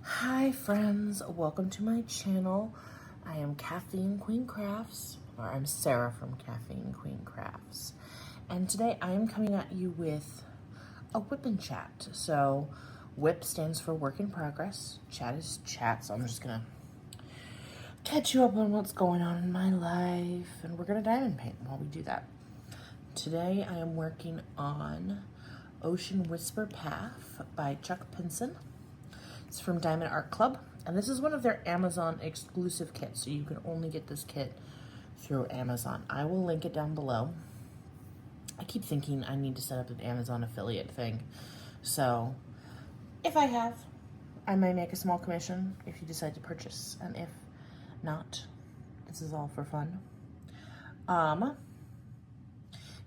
Hi friends, welcome to my channel. I am Caffeine Queen Crafts, or I'm Sarah from Caffeine Queen Crafts. And today I am coming at you with a WIP and Chat. So WIP stands for work in progress, Chat is chat, so I'm just gonna catch you up on what's going on in my life, and we're gonna diamond paint while we do that. Today I am working on Ocean Whisper Path by Chuck Pinson. It's from Diamond Art Club, and this is one of their Amazon exclusive kits, so you can only get this kit through Amazon. I will link it down below. I keep thinking I need to set up an Amazon affiliate thing, so if I have, I might make a small commission if you decide to purchase, and if not, this is all for fun.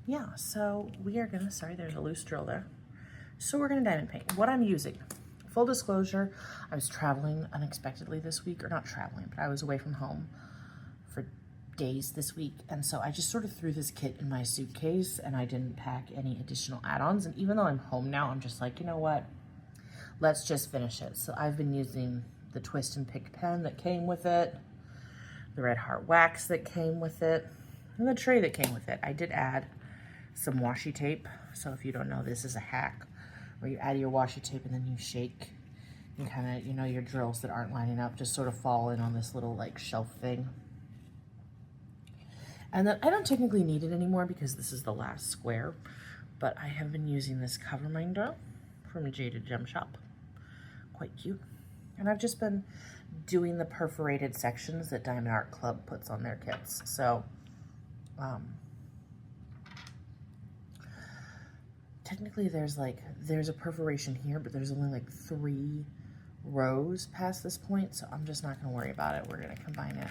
Yeah, so we are gonna, sorry, there's a loose drill there. So we're gonna diamond paint. What I'm using, full disclosure, I was traveling unexpectedly this week, or not traveling, but I was away from home for days this week, and so I just sort of threw this kit in my suitcase, and I didn't pack any additional add-ons, and even though I'm home now, I'm just like, you know what, let's just finish it. So I've been using the twist and pick pen that came with it, the red heart wax that came with it, and the tray that came with it. I did add some washi tape, so if you don't know, this is a hack where you add your washi tape and then you shake, and kind of, you know, your drills that aren't lining up just sort of fall in on this little like shelf thing. And then I don't technically need it anymore because this is the last square, but I have been using this cover minder from Jaded Gem Shop. Quite cute. And I've just been doing the perforated sections that Diamond Art Club puts on their kits. So, technically there's a perforation here, but there's only like 3 rows past this point, so I'm just not gonna worry about it. We're gonna combine it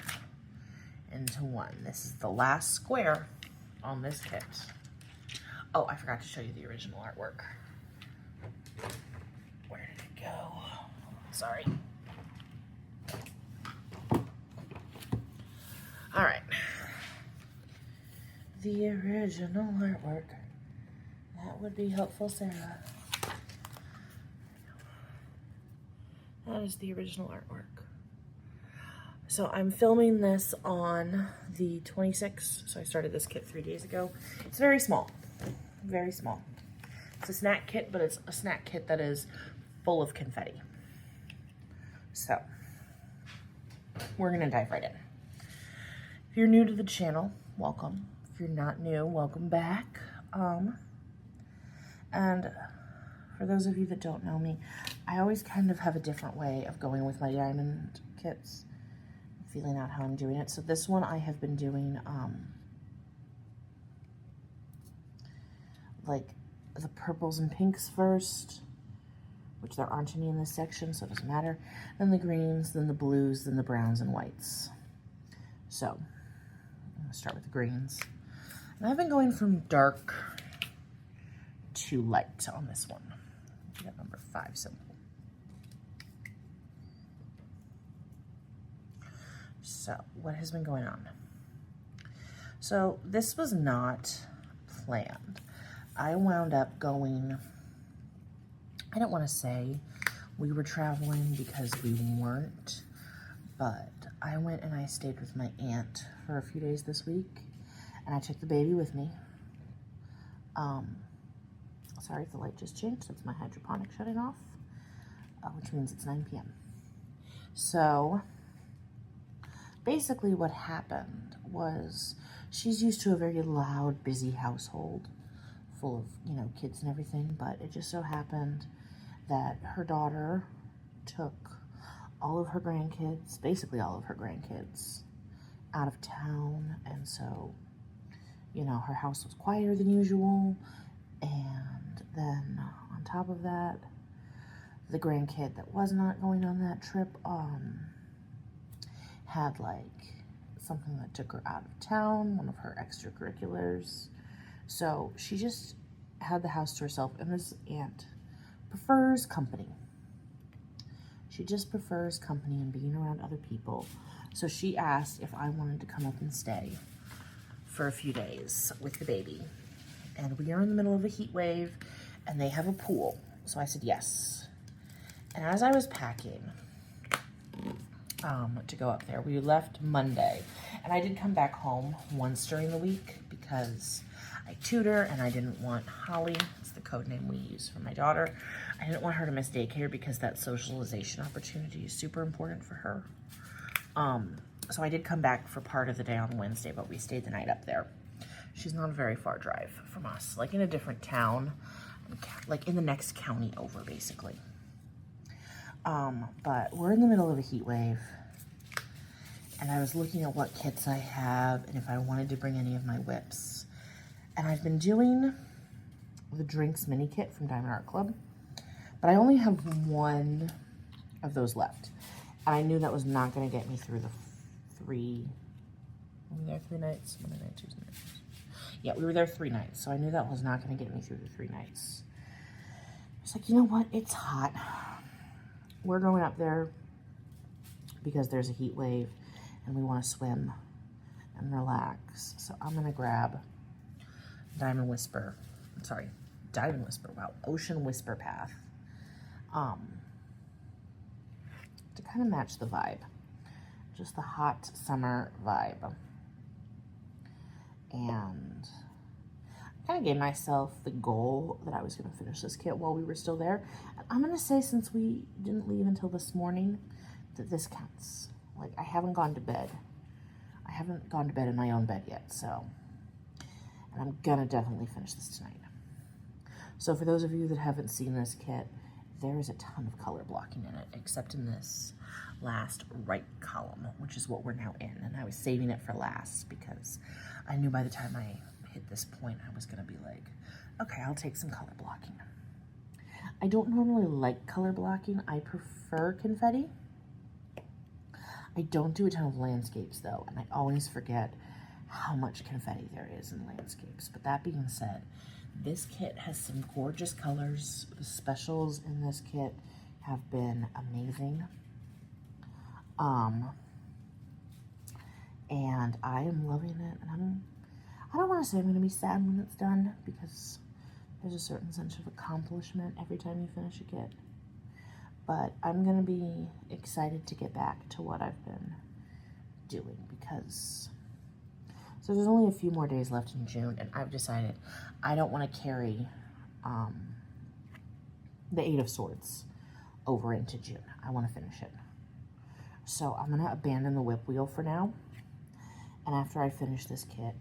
into one. This is the last square on this kit. Oh, I forgot to show you the original artwork. Where did it go? Sorry. All right. The original artwork. That would be helpful, Sarah. That is the original artwork. So I'm filming this on the 26th. So I started this kit 3 days ago. It's very small, very small. It's a snack kit, but it's a snack kit that is full of confetti. So we're gonna dive right in. If you're new to the channel, welcome. If you're not new, welcome back. And for those of you that don't know me, I always kind of have a different way of going with my diamond kits, feeling out how I'm doing it. So this one I have been doing like the purples and pinks first, which there aren't any in this section, so it doesn't matter. Then the greens, then the blues, then the browns and whites. So I'm gonna start with the greens. And I've been going from dark to light on this one. We got number 5 symbol. So what has been going on? So this was not planned. I wound up going, I don't want to say we were traveling because we weren't, but I went and I stayed with my aunt for a few days this week, and I took the baby with me. Sorry if the light just changed. That's my hydroponic shutting off, which means it's 9 p.m. So basically what happened was she's used to a very loud, busy household full of, you know, kids and everything, but it just so happened that her daughter took all of her grandkids, basically all of her grandkids, out of town, and so, you know, her house was quieter than usual, and then on top of that, the grandkid that was not going on that trip had like something that took her out of town, one of her extracurriculars. So she just had the house to herself, and this aunt prefers company. She just prefers company and being around other people. So she asked if I wanted to come up and stay for a few days with the baby. and we are in the middle of a heat wave, and they have a pool. So I said yes. And as I was packing to go up there, we left Monday, and I did come back home once during the week because I tutor, and I didn't want Holly, it's the code name we use for my daughter, I didn't want her to miss daycare because that socialization opportunity is super important for her. So I did come back for part of the day on Wednesday, but we stayed the night up there. She's not a very far drive from us, like in a different town, like in the next county over, basically. But we're in the middle of a heat wave, and I was looking at what kits I have and if I wanted to bring any of my WIPs. And I've been doing the Drinks mini kit from Diamond Art Club, but I only have one of those left. And I knew that was not going to get me through the we were there 3 nights, Monday night, Tuesday night. Yeah, we were there 3 nights, so I knew that was not going to get me through the 3 nights. I was like, you know what? It's hot. We're going up there because there's a heat wave, and we want to swim and relax. So I'm going to grab Diamond Whisper. Wow, Ocean Whisper Path. To kind of match the vibe. Just the hot summer vibe. And I kind of gave myself the goal that I was going to finish this kit while we were still there. And I'm going to say, since we didn't leave until this morning, that this counts. Like, I haven't gone to bed. I haven't gone to bed in my own bed yet, so. And I'm going to definitely finish this tonight. So for those of you that haven't seen this kit, there is a ton of color blocking in it, except in this last right column, which is what we're now in. And I was saving it for last because I knew by the time I hit this point, I was gonna be like, okay, I'll take some color blocking. I don't normally like color blocking. I prefer confetti. I don't do a ton of landscapes though, and I always forget how much confetti there is in landscapes. But that being said, this kit has some gorgeous colors. The specials in this kit have been amazing. And I am loving it. And I don't want to say I'm going to be sad when it's done, because there's a certain sense of accomplishment every time you finish a kit. But I'm going to be excited to get back to what I've been doing, because so there's only a few more days left in June, and I've decided I don't want to carry the 8 of Swords over into June. I want to finish it. So I'm going to abandon the WIP wheel for now. And after I finish this kit,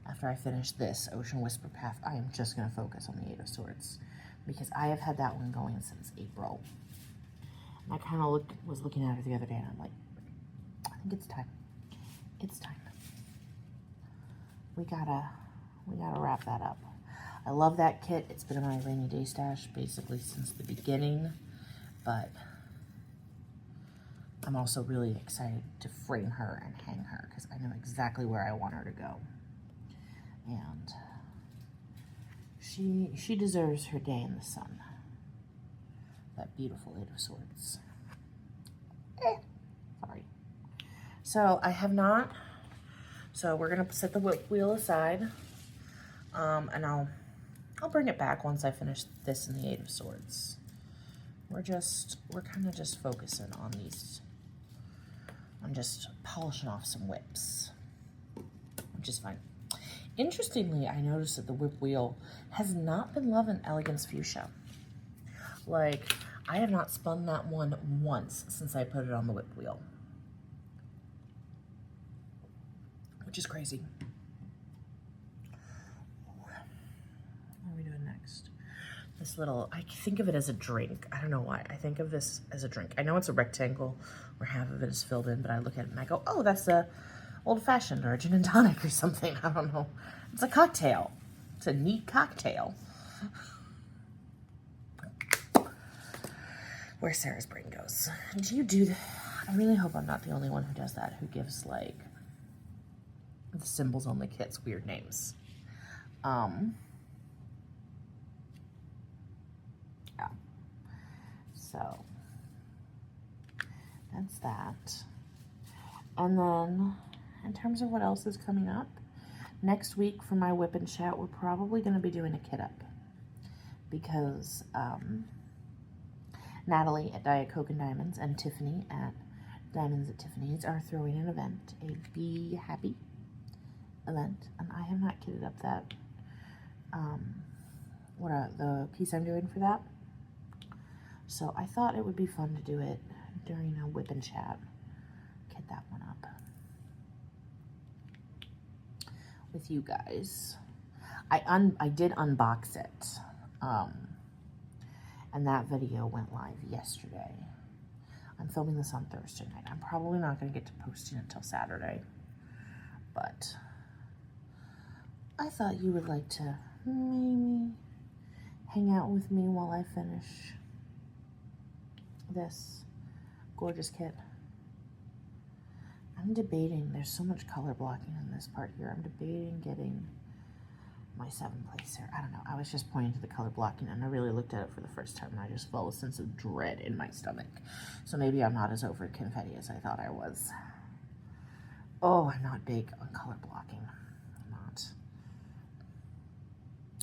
after I finish this Ocean Whisper Path, I am just going to focus on the 8 of Swords, because I have had that one going since April. And I kind of was looking at it the other day, and I'm like, I think it's time. It's time. We gotta wrap that up. I love that kit. It's been in my rainy day stash basically since the beginning, but I'm also really excited to frame her and hang her, because I know exactly where I want her to go. And she deserves her day in the sun. That beautiful 8 of Swords. Sorry. So I have not. So we're gonna set the WIP wheel aside, and I'll bring it back once I finish this and the 8 of Swords. We're kind of just focusing on these. I'm just polishing off some WIPs, which is fine. Interestingly, I noticed that the WIP wheel has not been loving Elegance Fuchsia. Like, I have not spun that one once since I put it on the WIP wheel, which is crazy. What are we doing next? This little, I think of it as a drink. I don't know why. I think of this as a drink. I know it's a rectangle where half of it is filled in, but I look at it and I go, oh, that's a old-fashioned or a gin and tonic or something. I don't know. It's a cocktail. It's a neat cocktail. Where Sarah's brain goes. Do you do that? I really hope I'm not the only one who does that, who gives, like, the symbols on the kits weird names. Yeah. So, that's that. And then, in terms of what else is coming up, next week for my WIP and Chat, we're probably going to be doing a kit up because Natalie at Diet Coke and Diamonds and Tiffany at Diamonds at Tiffany's are throwing an event, a Be Happy event, and I have not kitted up that, the piece I'm doing for that. So I thought it would be fun to do it during a WIP and Chat, kit that one up with you guys. I did unbox it, and that video went live yesterday. I'm filming this on Thursday night. I'm probably not going to get to posting until Saturday, but I thought you would like to maybe hang out with me while I finish this gorgeous kit. I'm debating, there's so much color blocking in this part here. I'm debating getting my 7-placer. I don't know. I was just pointing to the color blocking and I really looked at it for the first time and I just felt a sense of dread in my stomach. So maybe I'm not as over confetti as I thought I was. Oh, I'm not big on color blocking. I'm not.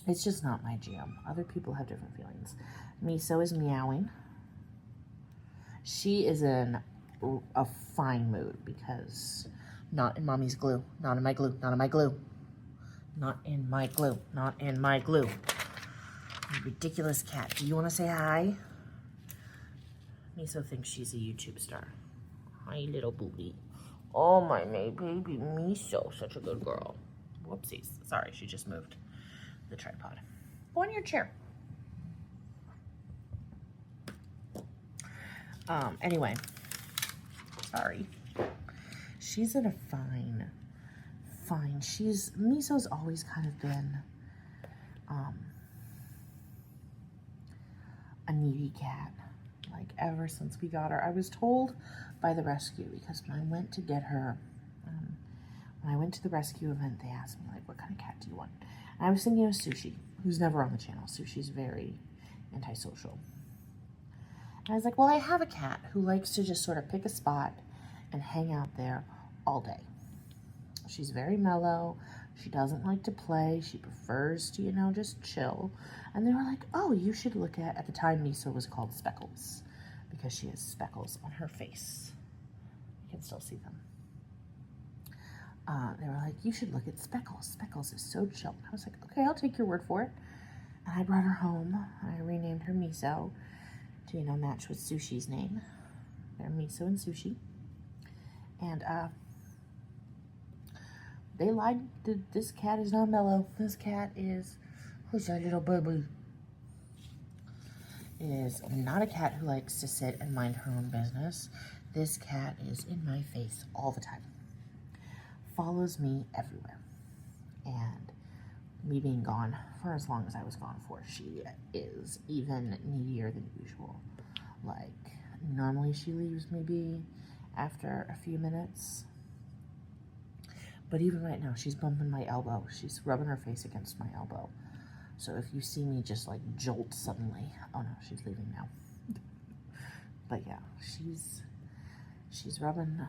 It's just not my jam. Other people have different feelings. Miso is meowing. She is in a fine mood because not in mommy's glue, not in my glue, not in my glue, not in my glue, not in my glue. You ridiculous cat. Do you want to say hi? Miso thinks she's a YouTube star. Hi, little booty. Oh, my baby Miso, such a good girl. Whoopsies. Sorry, she just moved the tripod. Go on your chair. Anyway, sorry. She's in a fine. Miso's always kind of been, a needy cat. Like, ever since we got her. I was told by the rescue, because when I went to get her, when I went to the rescue event, they asked me, like, what kind of cat do you want? And I was thinking of Sushi, who's never on the channel. Sushi's very antisocial. And I was like, well, I have a cat who likes to just sort of pick a spot and hang out there all day. She's very mellow. She doesn't like to play. She prefers to, you know, just chill. And they were like, oh, you should look at the time Miso was called Speckles, because she has speckles on her face. You can still see them. They were like, you should look at Speckles. Speckles is so chill. And I was like, okay, I'll take your word for it. And I brought her home. I renamed her Miso to, you know, match with Sushi's name. They're Miso and Sushi. And, they lied. This cat is not mellow. This cat is, who's that little baby? Is not a cat who likes to sit and mind her own business. This cat is in my face all the time. Follows me everywhere. And me being gone for as long as I was gone for, she is even needier than usual. Like, normally she leaves me be after a few minutes. But even right now, she's bumping my elbow. She's rubbing her face against my elbow. So if you see me just like jolt suddenly, oh no, she's leaving now. But yeah, she's rubbing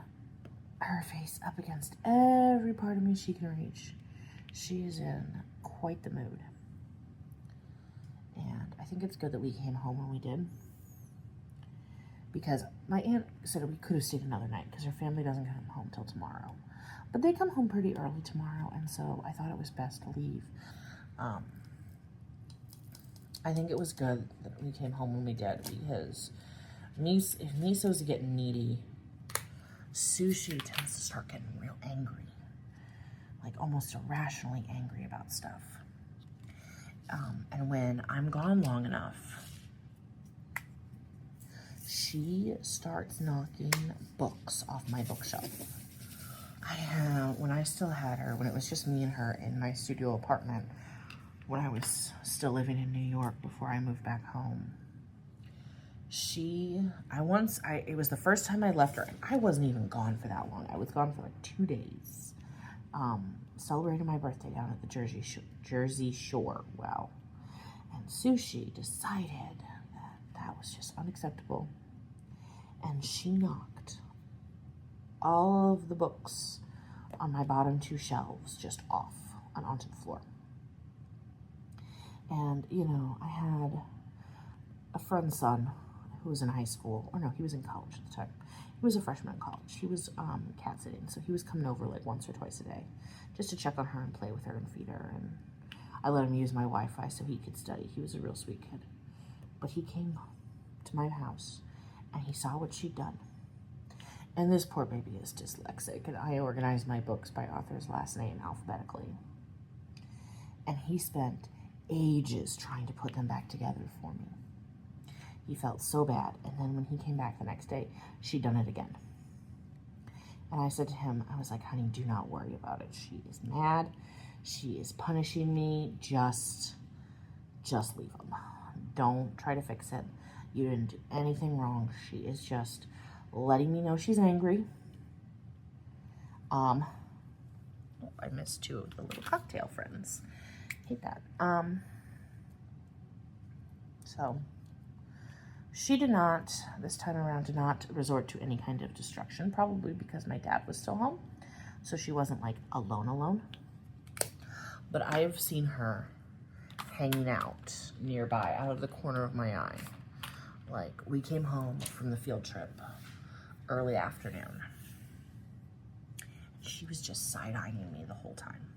her face up against every part of me she can reach. She is in quite the mood. And I think it's good that we came home when we did, because my aunt said we could have stayed another night because her family doesn't come home till tomorrow. But they come home pretty early tomorrow, and so I thought it was best to leave. I think it was good that we came home when we did, because if Miso's getting needy, Sushi tends to start getting real angry. Like, almost irrationally angry about stuff. And when I'm gone long enough, she starts knocking books off my bookshelf. When I still had her, when it was just me and her in my studio apartment, when I was still living in New York before I moved back home, it was the first time I left her, and I wasn't even gone for that long. I was gone for like 2 days, celebrating my birthday down at the Jersey Shore. Wow. And Sushi decided that was just unacceptable, and she knocked all of the books on my bottom 2 shelves just off and onto the floor. And, you know, I had a friend's son who was in high school, or no, he was in college at the time. He was a freshman in college. He was cat sitting, so he was coming over like once or twice a day just to check on her and play with her and feed her. And I let him use my Wi-Fi so he could study. He was a real sweet kid. But he came to my house and he saw what she'd done. And this poor baby is dyslexic, and I organized my books by author's last name alphabetically. And he spent ages trying to put them back together for me. He felt so bad, and then when he came back the next day, she'd done it again. And I said to him, I was like, honey, do not worry about it. She is mad. She is punishing me. Just leave him. Don't try to fix it. You didn't do anything wrong. She is just letting me know she's angry. Oh, I missed two of the little cocktail friends. Hate that. So she did not, this time around, did not resort to any kind of destruction, probably because my dad was still home. So she wasn't like alone. But I've seen her hanging out nearby, out of the corner of my eye. Like, we came home from the field trip early afternoon. She was just side-eyeing me the whole time.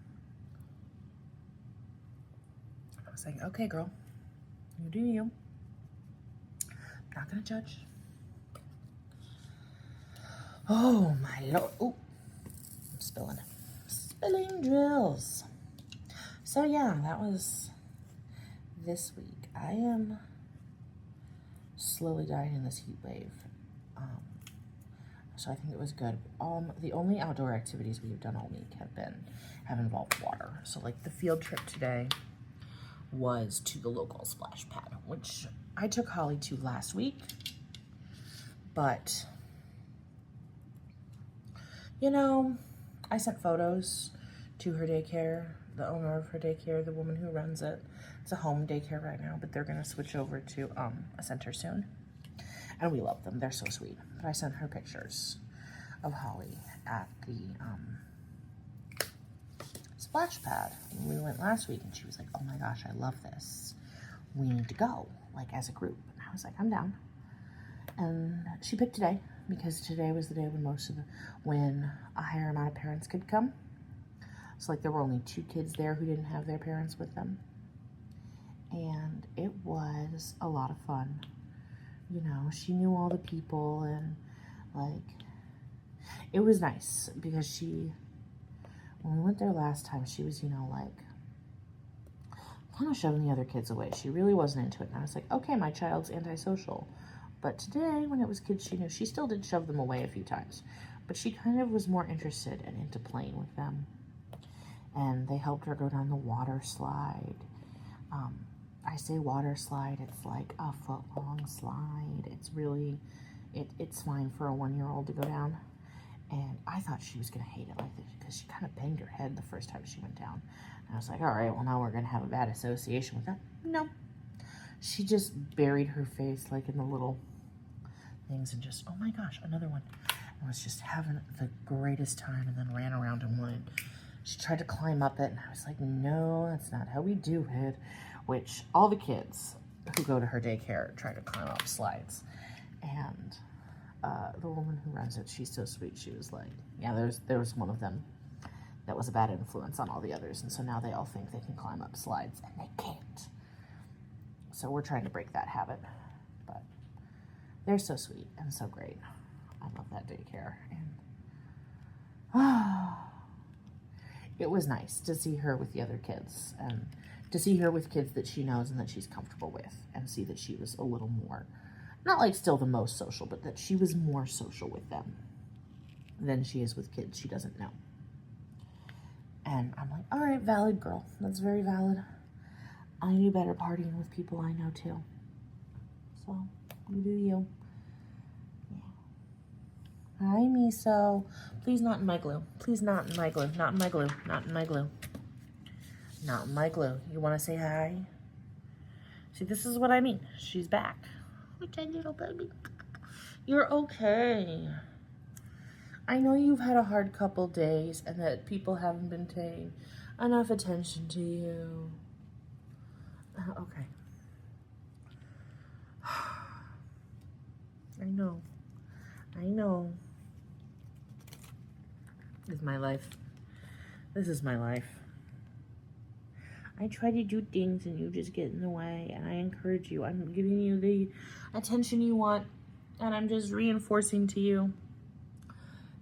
I was like, okay, girl, you do you. I'm not gonna judge. Oh my Lord. Oh, I'm spilling drills. So yeah, that was this week. I am slowly dying in this heat wave. So I think it was good. The only outdoor activities we've done all week have involved water. So like the field trip today was to the local splash pad, which I took Holly to last week. But, you know, I sent photos to her daycare, the owner of her daycare, the woman who runs it. It's a home daycare right now, but they're gonna switch over to a center soon. And we love them, they're so sweet. But I sent her pictures of Holly at the splash pad. We went last week and she was like, oh my gosh, I love this. We need to go, like as a group. And I was like, I'm down. And she picked today because today was the day when a higher amount of parents could come. So like there were only 2 kids there who didn't have their parents with them. And it was a lot of fun. You know, she knew all the people, and like, it was nice because when we went there last time, she was, you know, like, kind of shoving the other kids away. She really wasn't into it. And I was like, okay, my child's antisocial. But today, when it was kids she knew, she still did shove them away a few times. But she kind of was more interested and into playing with them. And they helped her go down the water slide. I say water slide, it's like a foot-long slide. It's really, it's fine for a 1-year-old to go down. And I thought she was going to hate it like this because she kind of banged her head the first time she went down. And I was like, all right, well, now we're going to have a bad association with that. No. She just buried her face like in the little things and just, oh my gosh, another one. I was just having the greatest time and then ran around and wanted. She tried to climb up it and I was like, no, that's not how we do it. Which all the kids who go to her daycare try to climb up slides. And the woman who runs it, she's so sweet. She was like, yeah, there was one of them that was a bad influence on all the others. And so now they all think they can climb up slides and they can't. So we're trying to break that habit. But they're so sweet and so great. I love that daycare. And it was nice to see her with the other kids and to see her with kids that she knows and that she's comfortable with, and see that she was a little more, not like still the most social, but that she was more social with them than she is with kids she doesn't know. And I'm like, all right, valid girl. That's very valid. I do better partying with people I know too. So, you do you. Yeah. Hi, Miso. Please not in my glue. Please not in my glue. Not in my glue. Not in my glue. Not in my glue. You want to say hi? See, this is what I mean. She's back. Okay, little baby. You're okay. I know you've had a hard couple days and that people haven't been enough attention to you. Okay. I know. I know. This is my life. This is my life. I try to do things and you just get in the way, and I encourage you. I'm giving you the attention you want, and I'm just reinforcing to you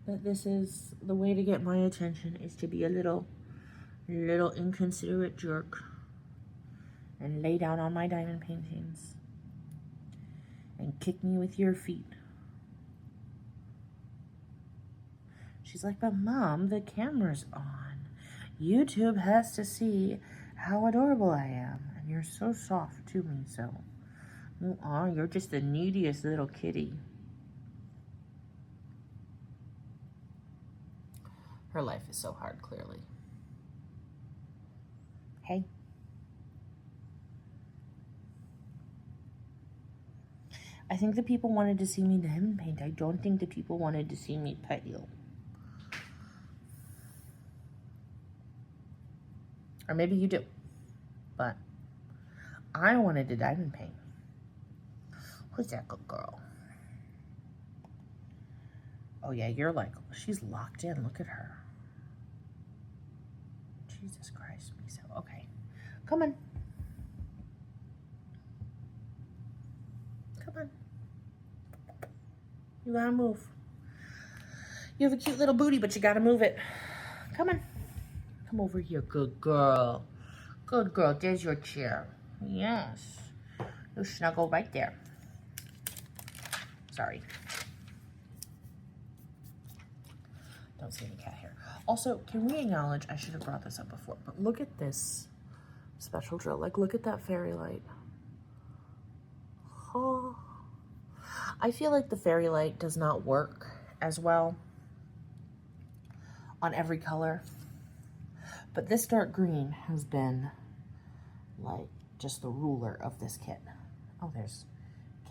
that this is the way to get my attention, is to be a little inconsiderate jerk and lay down on my diamond paintings and kick me with your feet. She's like, but Mom, the camera's on. YouTube has to see how adorable I am. And you're so soft to me, so. You are. You're just the neediest little kitty. Her life is so hard, clearly. Hey. I think the people wanted to see me diamond paint. I don't think the people wanted to see me pet you. Or maybe you do. But I wanted to diamond paint. Who's that good girl? Oh yeah, you're like, she's locked in. Look at her. Jesus Christ, Miso. Okay. Come on. Come on. You gotta move. You have a cute little booty, but you gotta move it. Come on. Come over here, good girl. Good girl, there's your chair. Yes. You snuggle right there. Sorry. Don't see any cat hair. Also, can we acknowledge, I should have brought this up before, but look at this special drill. Like, look at that fairy light. Oh. I feel like the fairy light does not work as well on every color. But this dark green has been like just the ruler of this kit. Oh, there's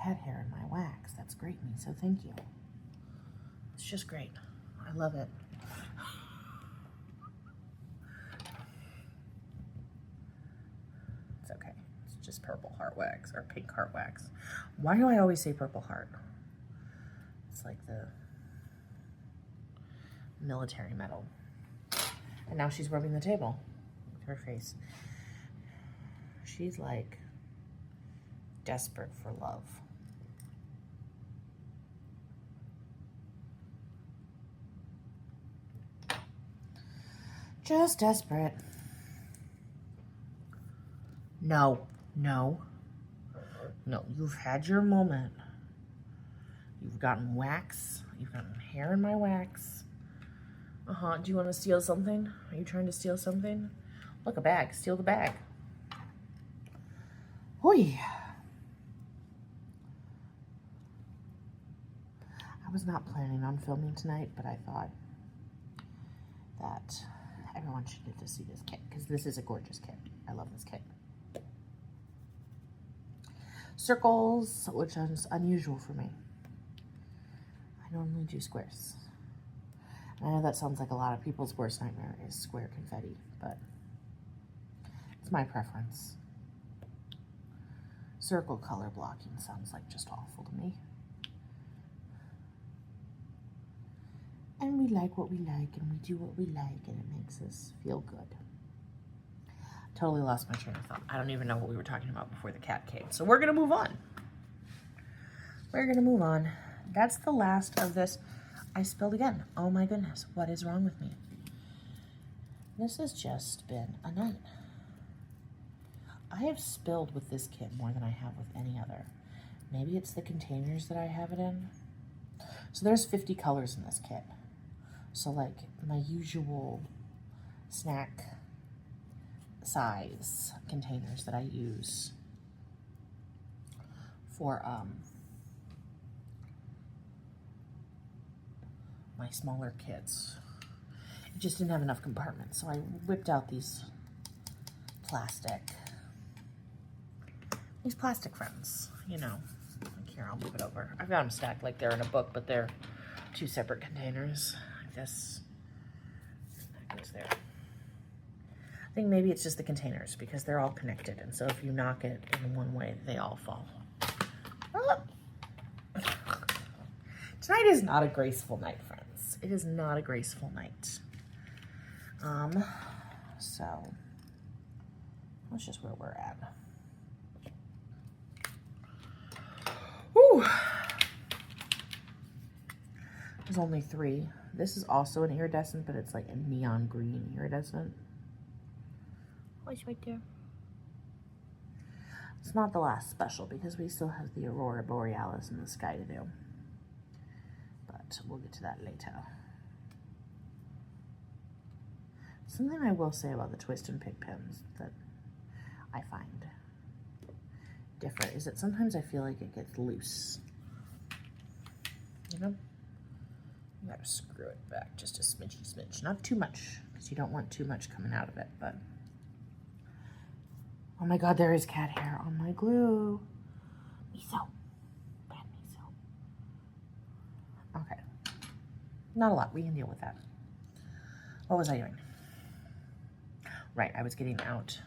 cat hair in my wax. That's great, Miso. Thank you. It's just great. I love it. It's okay. It's just purple heart wax or pink heart wax. Why do I always say purple heart? It's like the military medal. And now she's rubbing the table with her face. She's like desperate for love. Just desperate. No, no, no. You've had your moment. You've gotten wax. You've gotten hair in my wax. Do you want to steal something? Are you trying to steal something? Look, a bag. Steal the bag. Hoi. I was not planning on filming tonight, but I thought that everyone should get to see this kit, because this is a gorgeous kit. I love this kit. Circles, which is unusual for me. I normally do squares. I know that sounds like a lot of people's worst nightmare is square confetti, but it's my preference. Circle color blocking sounds like just awful to me. And we like what we like, and we do what we like, and it makes us feel good. Totally lost my train of thought. I don't even know what we were talking about before the cat came. So we're gonna move on. We're gonna move on. That's the last of this. I spilled again. Oh my goodness, what is wrong with me? This has just been a night. I have spilled with this kit more than I have with any other. Maybe it's the containers that I have it in. So there's 50 colors in this kit. So like my usual snack size containers that I use for my smaller kits. It just didn't have enough compartments, so I whipped out these plastic friends, you know. Like here, I'll move it over. I've got them stacked like they're in a book, but they're two separate containers. Like this. That goes there. think maybe it's just the containers because they're all connected. And so if you knock it in one way, they all fall. Oh. Tonight is not a graceful night, friends. It is not a graceful night. So that's just where we're at. Whew. There's only 3. This is also an iridescent, but it's like a neon green iridescent. Oh, it's right there. It's not the last special because we still have the Aurora Borealis in the sky to do. But we'll get to that later. Something I will say about the twist and pick pens that I find different is that sometimes I feel like it gets loose. You know? You gotta screw it back just a smidge. Not too much, because you don't want too much coming out of it, but... Oh my god, there is cat hair on my glue. Miso. Bad miso. Okay. Not a lot. We can deal with that. What was I doing? Right, I was getting out.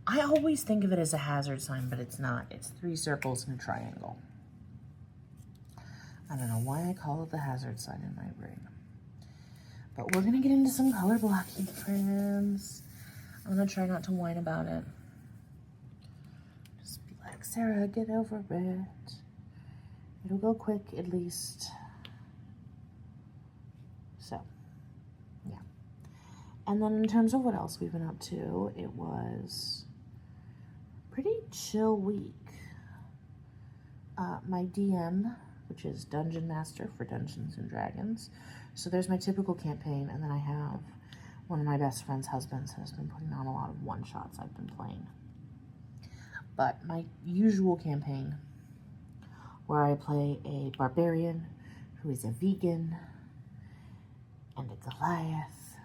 I always think of it as a hazard sign, but it's not. It's 3 circles and a triangle. I don't know why I call it the hazard sign in my brain. But we're going to get into some color blocking, friends. I'm going to try not to whine about it. Just be like, Sarah, get over it. It'll go quick, at least. So, yeah. And then in terms of what else we've been up to, it was a pretty chill week. My DM, which is Dungeon Master for Dungeons and Dragons. So there's my typical campaign, and then I have one of my best friend's husbands has been putting on a lot of one-shots I've been playing. But my usual campaign, where I play a barbarian who is a vegan and a Goliath.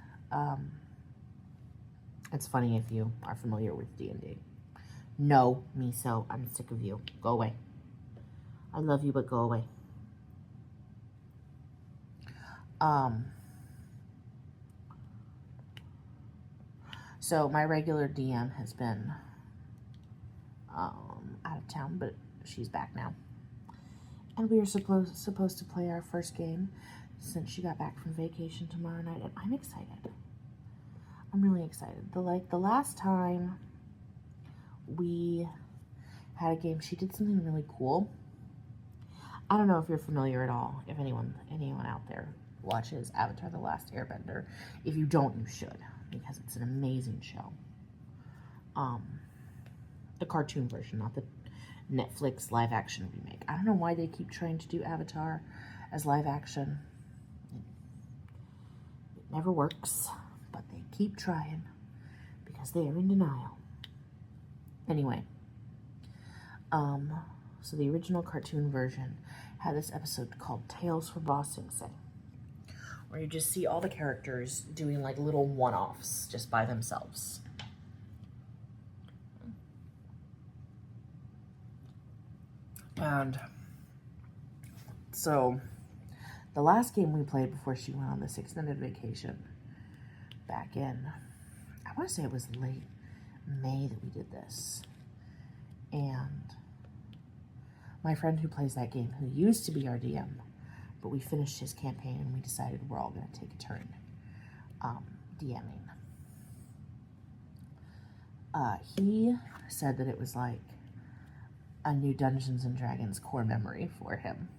It's funny if you are familiar with D&D. No, Miso, I'm sick of you. Go away. I love you, but go away. So my regular DM has been out of town, but she's back now. And we are supposed to play our first game since she got back from vacation tomorrow night, and I'm excited. I'm really excited. The last time we had a game, she did something really cool. I don't know if you're familiar at all, if anyone out there watches Avatar: The Last Airbender. If you don't, you should, because it's an amazing show. The cartoon version, not the Netflix live action remake. I don't know why they keep trying to do Avatar as live action. It never works, but they keep trying because they are in denial. Anyway, so the original cartoon version had this episode called Tales from Ba Sing Se, where you just see all the characters doing like little one-offs just by themselves. And so the last game we played before she went on this extended vacation back in, I want to say it was late May that we did this. And my friend who plays that game, who used to be our DM, but we finished his campaign and we decided we're all going to take a turn DMing. He said that it was like a new Dungeons and Dragons core memory for him,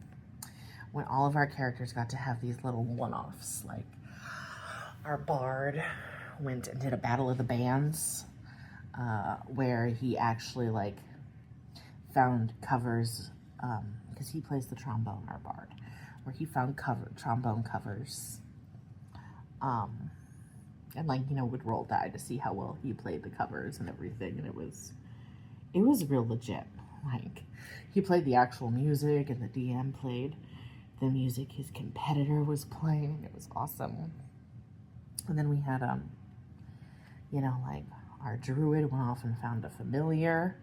when all of our characters got to have these little one-offs. Like our bard went and did a battle of the bands, where he actually like found covers, because he plays the trombone, our bard, where he found trombone covers, and like, you know, would roll die to see how well he played the covers and everything, and it was real legit. Like, he played the actual music, and the DM played the music his competitor was playing. It was awesome. And then we had, you know, like, our druid went off and found a familiar.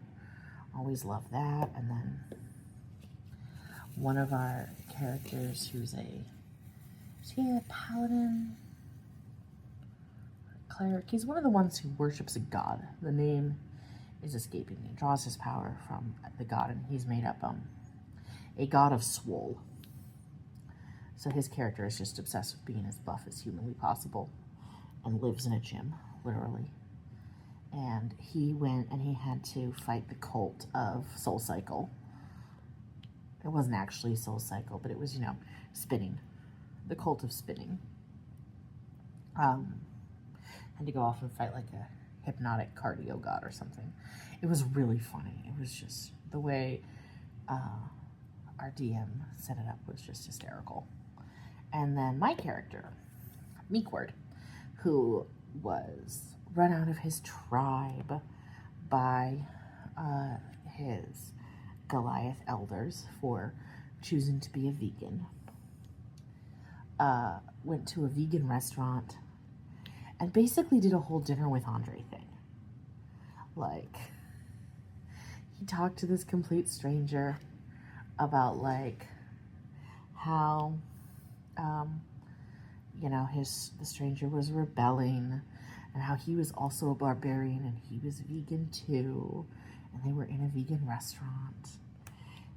Always love that. And then one of our characters who's is he a paladin? cleric. He's one of the ones who worships a god. The name is escaping me. Draws his power from the god, and he's made up a god of swole. So his character is just obsessed with being as buff as humanly possible and lives in a gym, literally. And he went and he had to fight the cult of Soul Cycle. It wasn't actually Soul Cycle, but it was, you know, spinning. The cult of spinning. Had to go off and fight like a hypnotic cardio god or something. It was really funny. It was just the way our DM set it up was just hysterical. And then my character, Meekward, who was run out of his tribe by his Goliath elders for choosing to be a vegan, went to a vegan restaurant and basically did a whole dinner with Andre thing. Like, he talked to this complete stranger about, like, how, you know, the stranger was rebelling and how he was also a barbarian and he was vegan too. And they were in a vegan restaurant.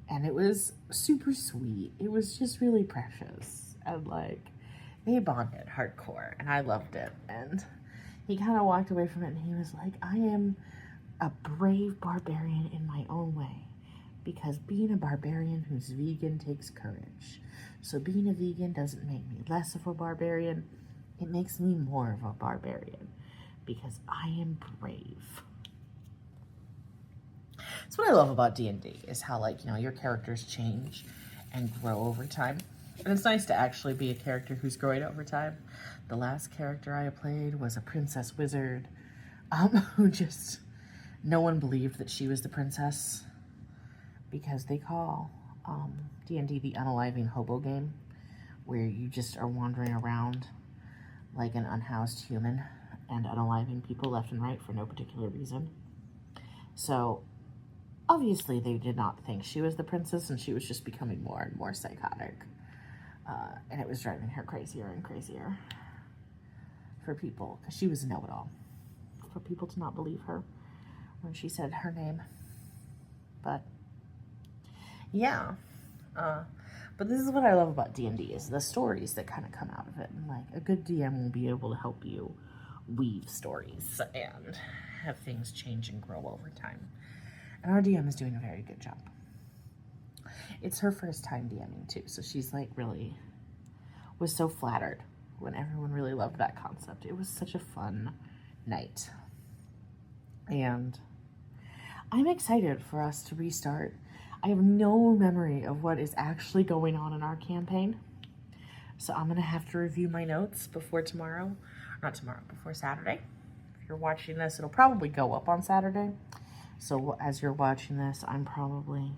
And it was super sweet. It was just really precious. And, like, they bonded hardcore, and I loved it. And he kind of walked away from it, and he was like, I am a brave barbarian in my own way, because being a barbarian who's vegan takes courage. So being a vegan doesn't make me less of a barbarian. It makes me more of a barbarian, because I am brave. That's what I love about D&D, is how, like, you know, your characters change and grow over time. And it's nice to actually be a character who's growing over time. The last character I played was a princess wizard, who just, no one believed that she was the princess, because they call D&D the unaliving hobo game, where you just are wandering around like an unhoused human and unaliving people left and right for no particular reason. So obviously they did not think she was the princess, and she was just becoming more and more psychotic. And it was driving her crazier and crazier for people, because she was a know-it-all, for people to not believe her when she said her name. But yeah, but this is what I love about D&D, is the stories that kind of come out of it. And, like, a good DM will be able to help you weave stories and have things change and grow over time. And our DM is doing a very good job. It's her first time DMing too, so she's, like, really was so flattered when everyone really loved that concept. It was such a fun night. And I'm excited for us to restart. I have no memory of what is actually going on in our campaign, so I'm gonna have to review my notes before tomorrow. Not tomorrow, before Saturday. If you're watching this, it'll probably go up on Saturday. So as you're watching this, I'm probably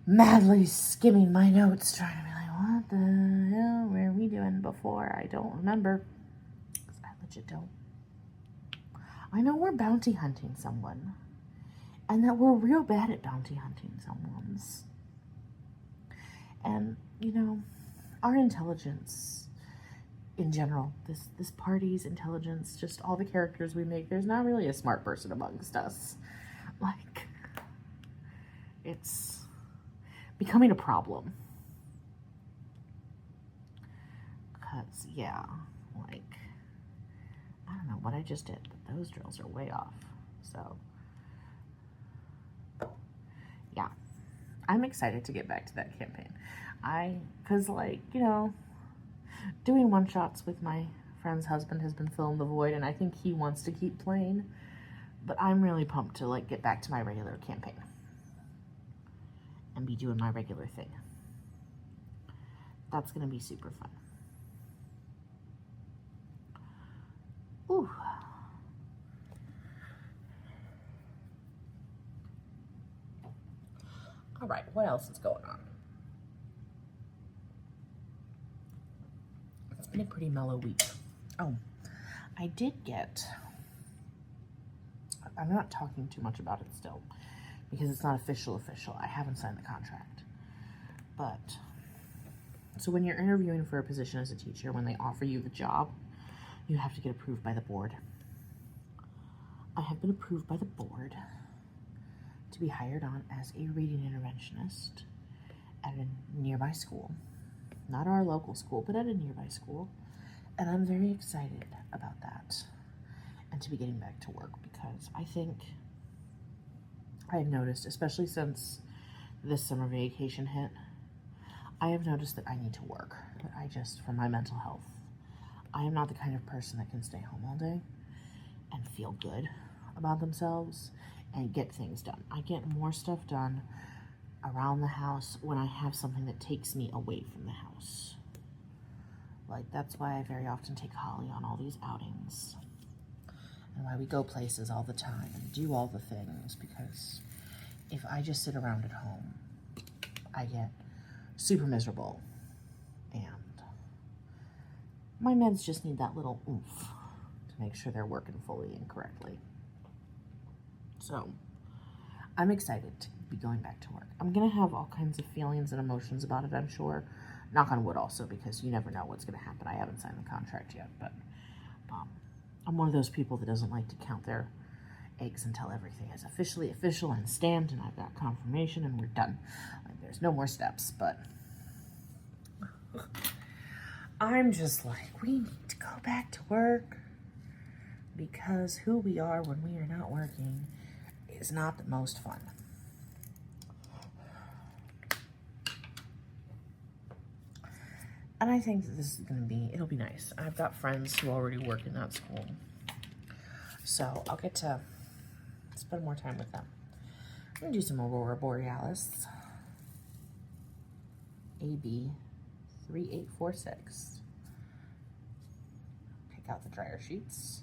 madly skimming my notes, trying to be like, what the hell were we doing before? I don't remember. I legit don't. I know we're bounty hunting someone, and that we're real bad at bounty hunting someone's. And, you know, our intelligence in general, this party's intelligence, just all the characters we make, there's not really a smart person amongst us. Like, it's becoming a problem. Because, yeah, like, I don't know what I just did, but those drills are way off. So, yeah, I'm excited to get back to that campaign. Because, like, you know, doing one-shots with my friend's husband has been filling the void, and I think he wants to keep playing. But I'm really pumped to, like, get back to my regular campaign and be doing my regular thing. That's going to be super fun. Ooh. All right, what else is going on? It's been a pretty mellow week. Oh, I did get, I'm not talking too much about it still, because it's not official. I haven't signed the contract. But, so when you're interviewing for a position as a teacher, when they offer you the job, you have to get approved by the board. I have been approved by the board to be hired on as a reading interventionist at a nearby school. Not our local school, but at a nearby school. And I'm very excited about that and to be getting back to work, because I think I've noticed, especially since this summer vacation hit, I have noticed that I need to work. That I just, for my mental health, I am not the kind of person that can stay home all day and feel good about themselves and get things done. I get more stuff done around the house when I have something that takes me away from the house. Like, that's why I very often take Holly on all these outings, and why we go places all the time and do all the things, because if I just sit around at home, I get super miserable, and my meds just need that little oomph to make sure they're working fully and correctly. So I'm excited to be going back to work. I'm gonna have all kinds of feelings and emotions about it, I'm sure. Knock on wood also, because you never know what's gonna happen. I haven't signed the contract yet, but I'm one of those people that doesn't like to count their eggs until everything is officially official and stamped and I've got confirmation and we're done. Like, there's no more steps, but I'm just like, we need to go back to work, because who we are when we are not working is not the most fun. And I think that this is gonna be, it'll be nice. I've got friends who already work in that school, so I'll get to spend more time with them. I'm gonna do some Aurora Borealis. AB 3846. Take out the dryer sheets.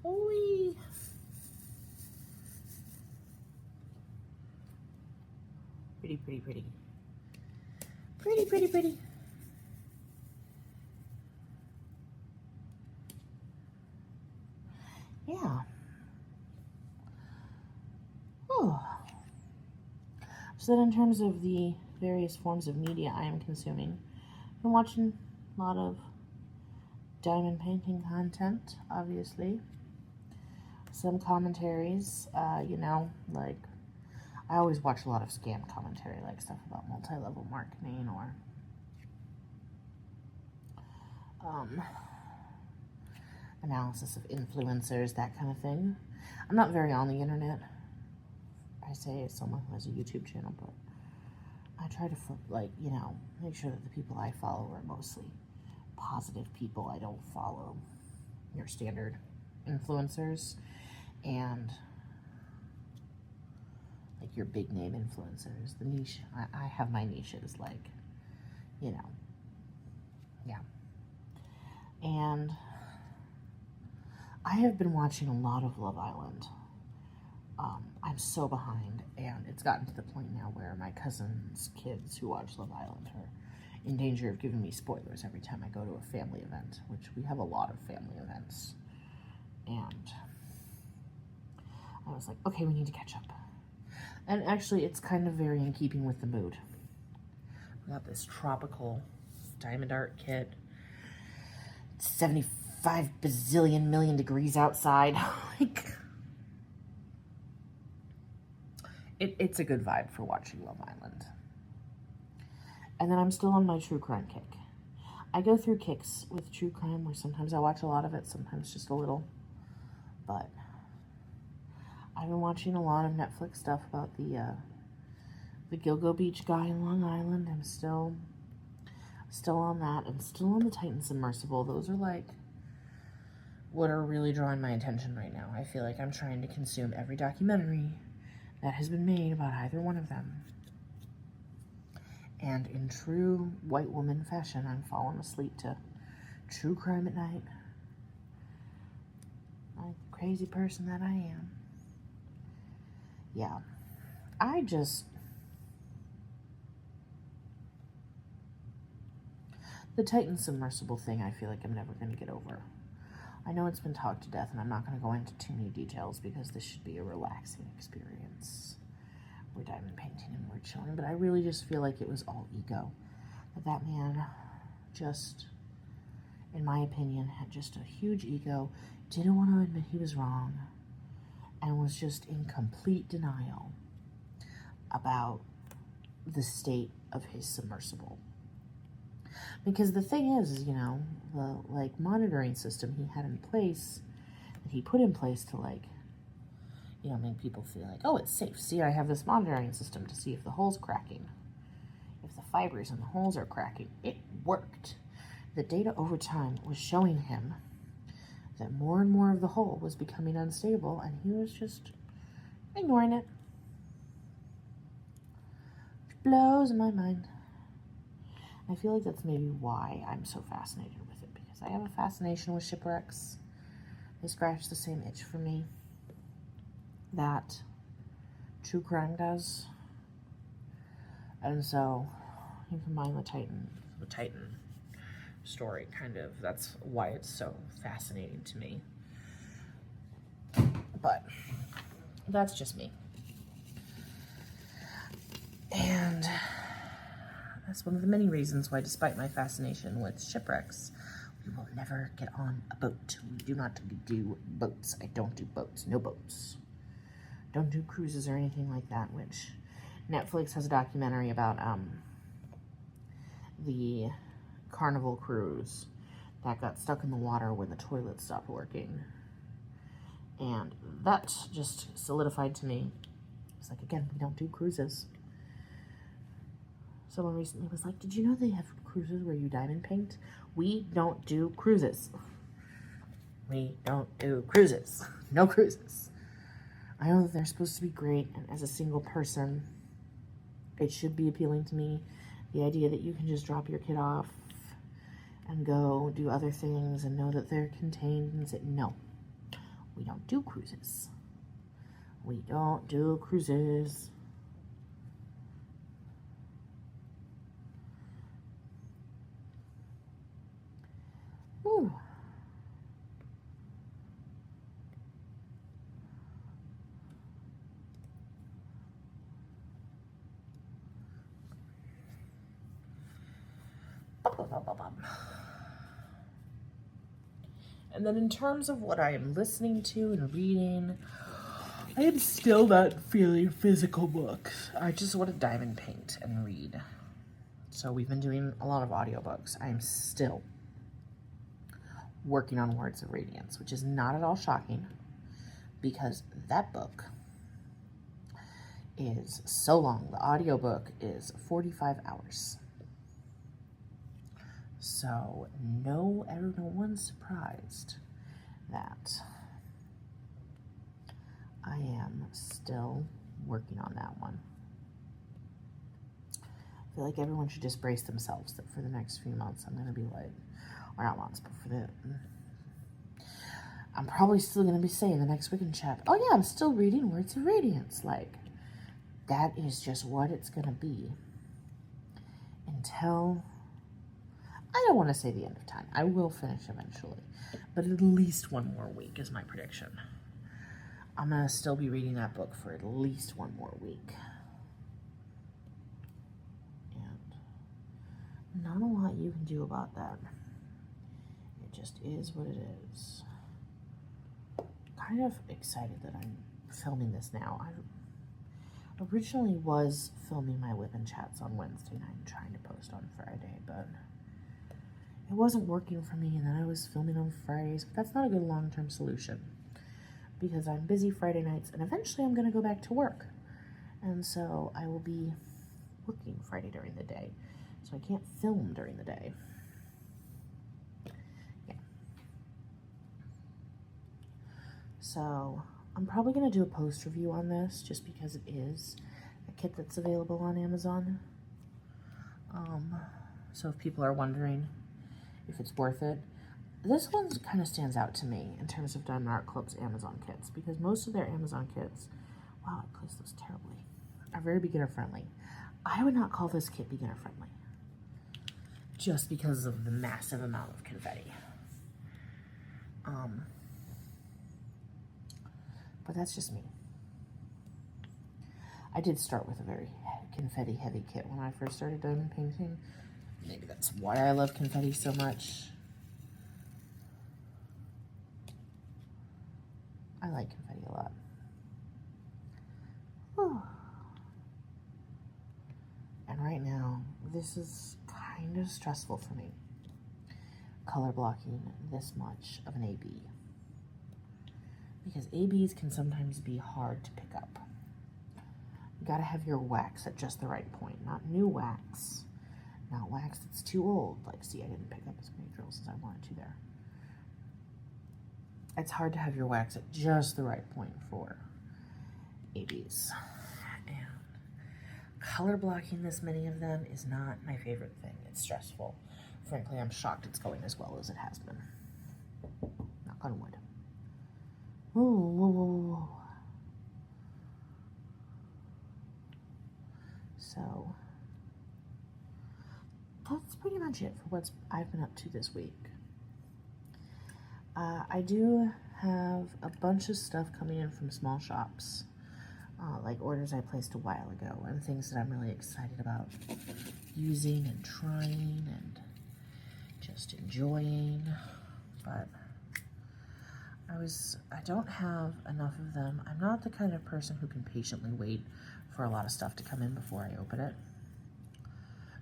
Ooh. Pretty, pretty, pretty. Pretty, pretty, pretty. Yeah. Oh. So then, in terms of the various forms of media I am consuming, I've been watching a lot of diamond painting content, obviously. Some commentaries, you know, like, I always watch a lot of scam commentary, like stuff about multi-level marketing or analysis of influencers, that kind of thing. I'm not very on the internet. I say as someone who has a YouTube channel, but I try to, like, you know, make sure that the people I follow are mostly positive people. I don't follow your standard influencers and like your big name influencers. The niche, I have my niches, like, you know, yeah. And I have been watching a lot of Love Island. I'm so behind, and it's gotten to the point now where my cousin's kids who watch Love Island are in danger of giving me spoilers every time I go to a family event, which we have a lot of family events. And I was like, okay, we need to catch up. And actually, it's kind of very in keeping with the mood. I got this tropical diamond art kit. It's 75 bazillion million degrees outside. Like, it's a good vibe for watching Love Island. And then I'm still on my true crime kick. I go through kicks with true crime where sometimes I watch a lot of it, sometimes just a little. But I've been watching a lot of Netflix stuff about the Gilgo Beach guy in Long Island. I'm still on that. I'm still on the Titan Submersible. Those are like what are really drawing my attention right now. I feel like I'm trying to consume every documentary that has been made about either one of them. And in true white woman fashion, I'm falling asleep to true crime at night. Like the crazy person that I am. Yeah. The Titan Submersible thing, I feel like I'm never going to get over. I know it's been talked to death, and I'm not going to go into too many details because this should be a relaxing experience. We're diamond painting and we're chilling, but I really just feel like it was all ego. That man just, in my opinion, had just a huge ego, didn't want to admit he was wrong, and was just in complete denial about the state of his submersible. Because the thing is, you know, the like monitoring system he had in place, that he put in place to like, you know, make people feel like, oh, it's safe. See, I have this monitoring system to see if the hole's cracking, if the fibers in the holes are cracking. It worked. The data over time was showing him that more and more of the hole was becoming unstable, and he was just ignoring it. Which blows my mind. I feel like that's maybe why I'm so fascinated with it, because I have a fascination with shipwrecks. They scratch the same itch for me that true crime does. And so you combine the Titan story, kind of, that's why it's so fascinating to me. But that's just me. And that's one of the many reasons why, despite my fascination with shipwrecks, we will never get on a boat. We do not do boats. I don't do boats. No boats. Don't do cruises or anything like that, which Netflix has a documentary about the Carnival cruise that got stuck in the water when the toilet stopped working. And that just solidified to me. It's like, again, we don't do cruises. Someone recently was like, did you know they have cruises where you diamond paint? We don't do cruises. We don't do cruises. No cruises. I know that they're supposed to be great, and as a single person, it should be appealing to me. The idea that you can just drop your kid off and go do other things and know that they're contained and say, no, we don't do cruises. We don't do cruises. Ooh. And then in terms of what I am listening to and reading, I am still not feeling physical books. I just want to diamond paint and read. So we've been doing a lot of audiobooks. I am still working on Words of Radiance, which is not at all shocking, because that book is so long. The audiobook is 45 hours. So no one's surprised that I am still working on that one. I feel like everyone should just brace themselves that for the next few months I'm going to be like, or not months, but I'm probably still going to be saying the next WIP and Chat, oh yeah, I'm still reading Words of Radiance. Like, that is just what it's going to be until, I don't want to say the end of time. I will finish eventually, but at least one more week is my prediction. I'm going to still be reading that book for at least one more week. And not a lot you can do about that. It just is what it is. Kind of excited that I'm filming this now. I originally was filming my WIP and Chats on Wednesday night and trying to post on Friday, but it wasn't working for me, and then I was filming on Fridays, but that's not a good long-term solution because I'm busy Friday nights, and eventually I'm going to go back to work, and so I will be working Friday during the day, so I can't film during the day. Yeah. So I'm probably going to do a post review on this just because it is a kit that's available on Amazon. So if people are wondering if it's worth it, this one kind of stands out to me in terms of Diamond Art Club's Amazon kits, because most of their Amazon kits, wow, I placed those terribly, are very beginner friendly. I would not call this kit beginner friendly just because of the massive amount of confetti. But that's just me. I did start with a very confetti heavy kit when I first started diamond painting, Maybe that's why I love confetti so much. I like confetti a lot. Whew. And right now, this is kind of stressful for me. Color blocking this much of an AB. Because ABs can sometimes be hard to pick up. You gotta have your wax at just the right point. Not new wax. Not wax that's too old. Like, see, I didn't pick up as many drills as I wanted to there. It's hard to have your wax at just the right point for ABs. And color blocking this many of them is not my favorite thing. It's stressful. Frankly, I'm shocked it's going as well as it has been. Knock on wood. Ooh. So that's pretty much it for what I've been up to this week. I do have a bunch of stuff coming in from small shops, like orders I placed a while ago, and things that I'm really excited about using and trying and just enjoying. But I don't have enough of them. I'm not the kind of person who can patiently wait for a lot of stuff to come in before I open it.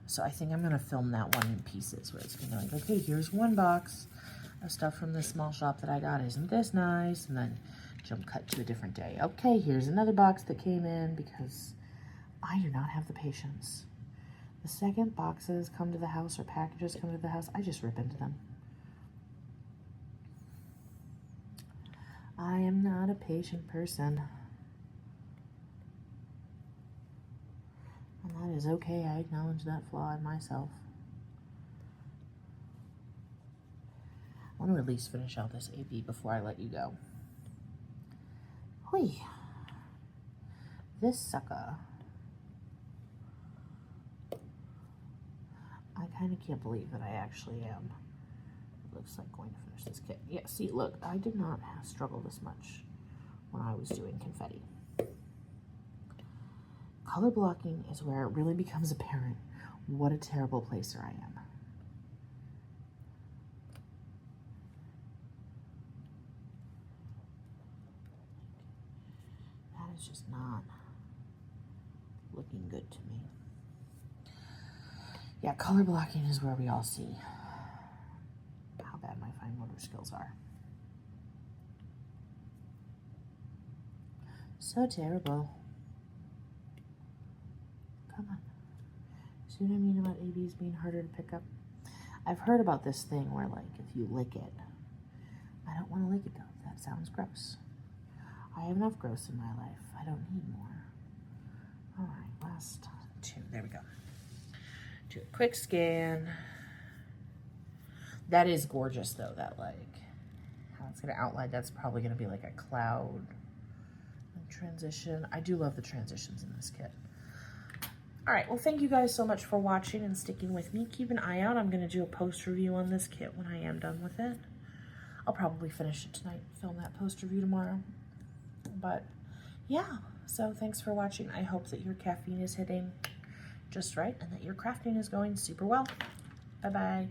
So I think I'm gonna film that one in pieces, where it's gonna be like, okay, here's one box of stuff from this small shop that I got. Isn't this nice? And then jump cut to a different day. Okay, here's another box that came in, because I do not have the patience. The second boxes come to the house or packages come to the house, I just rip into them. I am not a patient person. And that is okay. I acknowledge that flaw in myself. I want to at least finish out this AB before I let you go. Hui. This sucker. I kind of can't believe that I actually am. It looks like going to finish this kit. Yeah, see, look, I did not struggle this much when I was doing confetti. Color blocking is where it really becomes apparent what a terrible placer I am. That is just not looking good to me. Yeah, color blocking is where we all see how bad my fine motor skills are. So terrible. Come on. See what I mean about ABs being harder to pick up? I've heard about this thing where, like, if you lick it, I don't want to lick it though. That sounds gross. I have enough gross in my life. I don't need more. All right, last two. There we go. Do a quick scan. That is gorgeous though. That, like, how it's gonna outline. That's probably gonna be like a cloud transition. I do love the transitions in this kit. All right, well, thank you guys so much for watching and sticking with me. Keep an eye out. I'm gonna do a post review on this kit when I am done with it. I'll probably finish it tonight, film that post review tomorrow. But yeah, so thanks for watching. I hope that your caffeine is hitting just right and that your crafting is going super well. Bye-bye.